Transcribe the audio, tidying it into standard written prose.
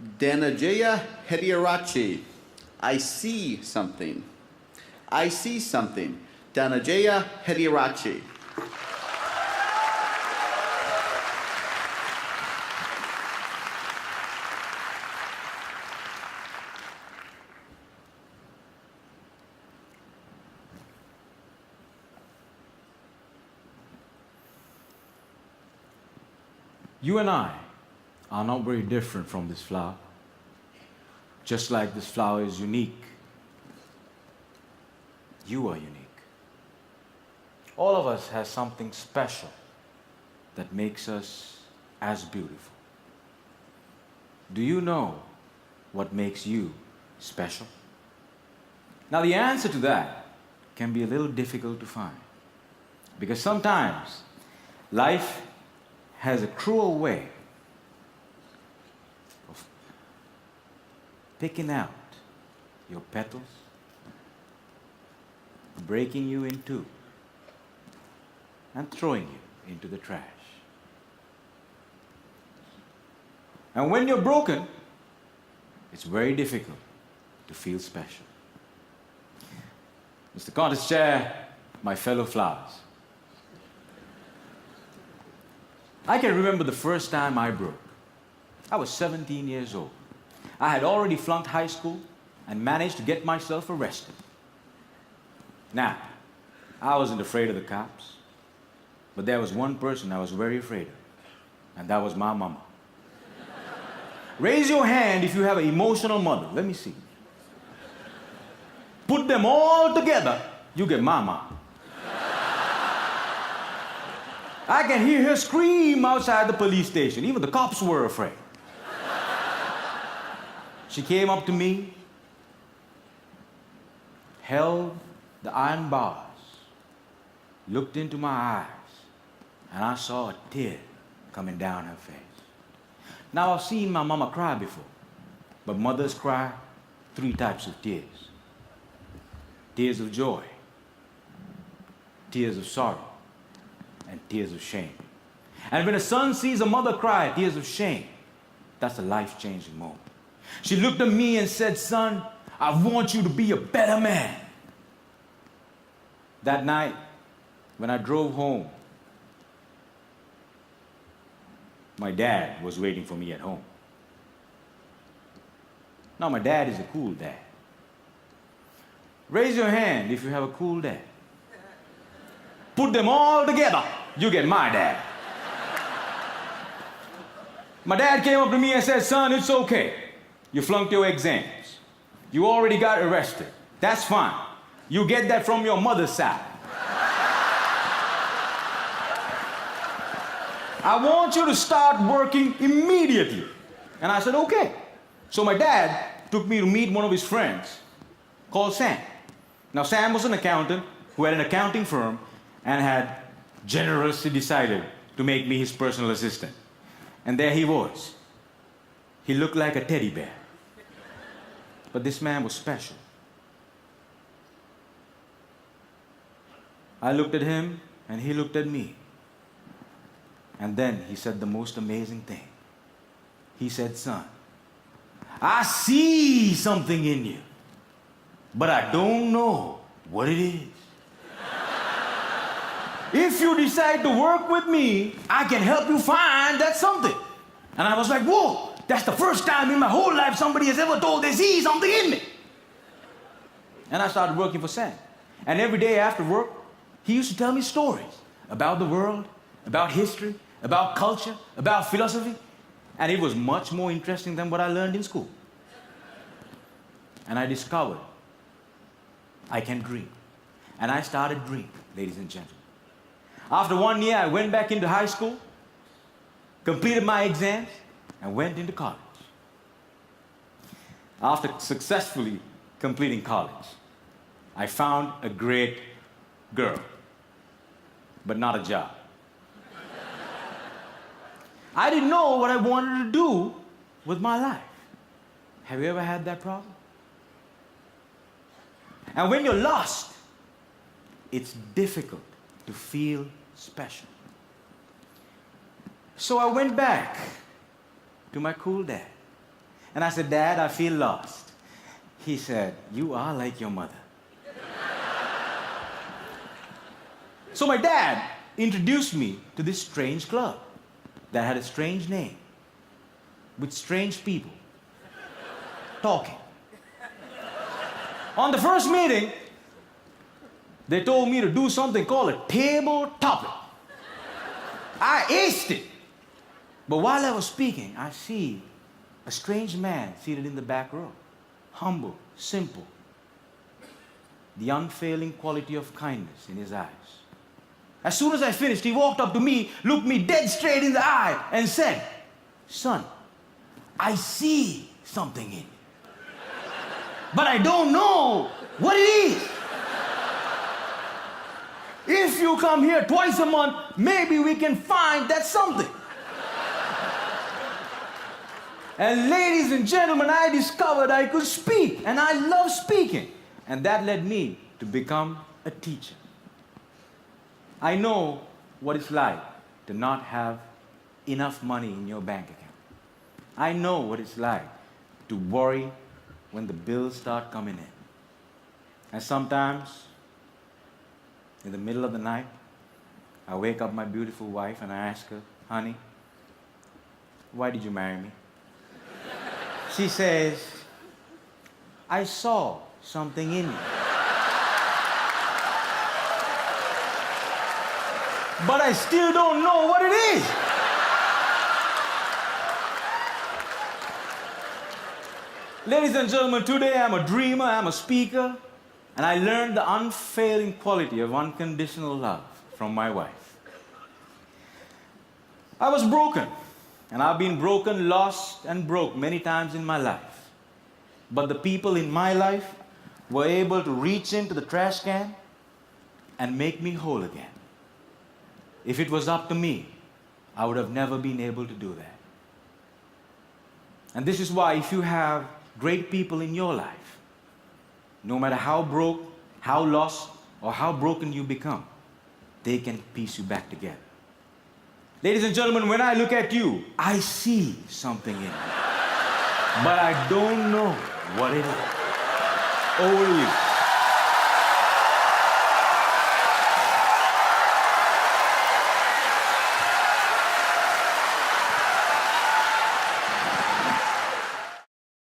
Dananjaya, Hettiarachchi. I see something. I see something. Dananjaya, Hettiarachchi. You and I are not very different from this flower. Just like this flower is unique, you are unique. All of us has something special that makes us as beautiful. Do you know what makes you special? Now the answer to that can be a little difficult to find, because sometimes life has a cruel way of picking out your petals, breaking you in two, and throwing you into the trash. And when you're broken, it's very difficult to feel special. Mr. Contest Chair, my fellow flowers, I can remember the first time I broke. I was 17 years old. I had already flunked high school and managed to get myself arrested. Now, I wasn't afraid of the cops, but there was one person I was very afraid of, and that was my mama. Raise your hand if you have an emotional mother. Let me see. Put them all together, you get mama. I can hear her scream outside the police station. Even the cops were afraid. She came up to me, held the iron bars, looked into my eyes, and I saw a tear coming down her face. Now, I've seen my mama cry before, but mothers cry 3 types of tears. Tears of joy, tears of sorrow, and tears of shame. And when a son sees a mother cry tears of shame, that's a life-changing moment. She looked at me and said, "Son, I want you to be a better man." That night, when I drove home, my dad was waiting for me at home. Now, my dad is a cool dad. Raise your hand if you have a cool dad. Put them all together, you get my dad. My dad came up to me and said, "Son, it's okay. You flunked your exams. You already got arrested. That's fine. You get that from your mother's side. I want you to start working immediately." And I said, "Okay." So my dad took me to meet one of his friends called Sam. Now, Sam was an accountant who had an accounting firm and had generously decided to make me his personal assistant. And there he was. He looked like a teddy bear. But this man was special. I looked at him, and he looked at me. And then he said the most amazing thing. He said, "Son, I see something in you, but I don't know what it is. If you decide to work with me, I can help you find that something." And I was like, whoa, that's the first time in my whole life somebody has ever told they see something in me. And I started working for Sam. And every day after work, he used to tell me stories about the world, about history, about culture, about philosophy. And it was much more interesting than what I learned in school. And I discovered I can dream. And I started dreaming, ladies and gentlemen. After 1 year, I went back into high school, completed my exams, and went into college. After successfully completing college, I found a great girl, but not a job. I didn't know what I wanted to do with my life. Have you ever had that problem? And when you're lost, it's difficult to feel special. So I went back to my cool dad. And I said, Dad, I feel lost. He said, you are like your mother. So my dad introduced me to this strange club that had a strange name, with strange people talking. On the first meeting, they told me to do something called a table topic. I aced it. But while I was speaking, I see a strange man seated in the back row. Humble, simple. The unfailing quality of kindness in his eyes. As soon as I finished, he walked up to me, looked me dead straight in the eye, and said, son, I see something in you. But I don't know what it is. If you come here twice a month, maybe we can find that something. And ladies and gentlemen, I discovered I could speak, and I love speaking. And that led me to become a teacher. I know what it's like to not have enough money in your bank account. I know what it's like to worry when the bills start coming in. And sometimes, in the middle of the night, I wake up my beautiful wife and I ask her, honey, why did you marry me? She says, I saw something in you. But I still don't know what it is. Ladies and gentlemen, today I'm a dreamer, I'm a speaker, and I learned the unfailing quality of unconditional love from my wife. I was broken, and I've been broken, lost, and broke many times in my life. But the people in my life were able to reach into the trash can and make me whole again. If it was up to me, I would have never been able to do that. And this is why if you have great people in your life, no matter how broke, how lost, or how broken you become, they can piece you back together. Ladies and gentlemen, when I look at you, I see something in you. But I don't know what it is. Over to you.